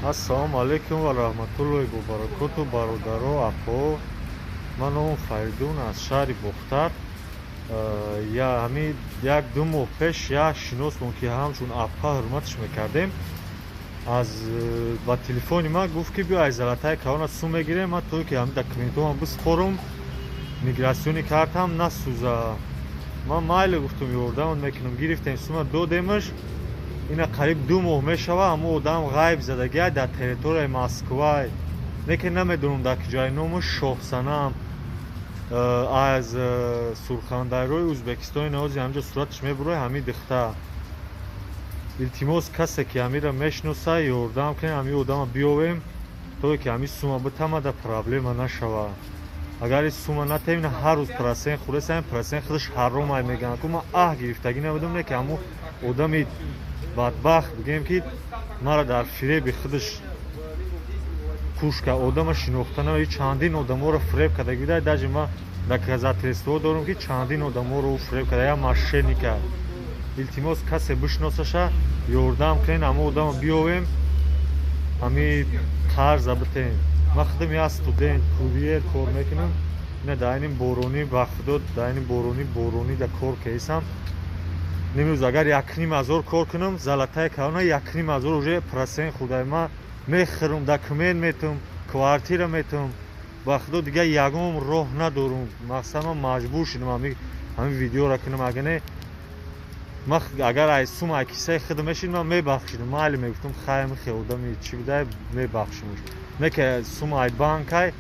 Ассалому алайкум ва раҳматуллоҳи ва баракоту бародаро, апо. Ман номам Фаридун аз шаҳри Бухтар. Ҳамин як-ду моҳ пеш як шиносмон ки ҳамчун апа ҳурматаш мекардем, ба телефони ман гуфт ки биё аз Золотая Корона сум мегирем. Ман то ки ҳамин документҳоам бисупорам, миграсиони картам насӯза. Ман майли гуфтам ёрдамат мекунам, гирифтем сума додемаш. Ина қариб 2 моҳ мешава, ҳамон одам ғайб задагиай дар территорияи Москвай. Лекин намедонам дар ки ҷои номаш Шоҳсанам аз Сурхандарҳои Ӯзбекистони Навози ҳамҷо сураташ мебурояд ҳамин духтар. Илтимос касе ки ҳаминро мешиноса ёрдам кунед, ҳамин одама биёвем, то ки ҳамин сума битамада проблема нашавад. Агар ин сума натавина ҳар рӯз процент хӯресам, процент худаш ҳаромай мегӯянд, ку ман аҳд гирифтагӣ намедам, ки ҳамон одами бадбахт бигем ки мара дар фиреби худаш кушка одама шинохта навад, чандин одаморо фиреб карда гидай, даҷи ман доказательство дорам ки чандин одаморо фиреб карда, як мошенника. Илтимос касе бишносаша ёрдам кунед, ҳамон одама биёвем, ҳамин қарза битем. Ман худам як студент курьер кор мекунам, ина дар айни боронӣ ба худо дар айни боронӣ да кор кайсам. Нимрӯз агар 1500 кор кунам, Золотая Корона 1500 уже процент хурдай ман мехӯрам, документ метавам, квартира метавам. Ба худо дигар ягон роҳ надорам. Мақсад ман маҷбур шудам ҳамин видеоро кунам. Агар ай сума ай кисаи худам мешид, ман мебахшидам. Майли мегуфтам хайр мехе одами чӣ будай мебахшимаш. Не ки сума ай банкай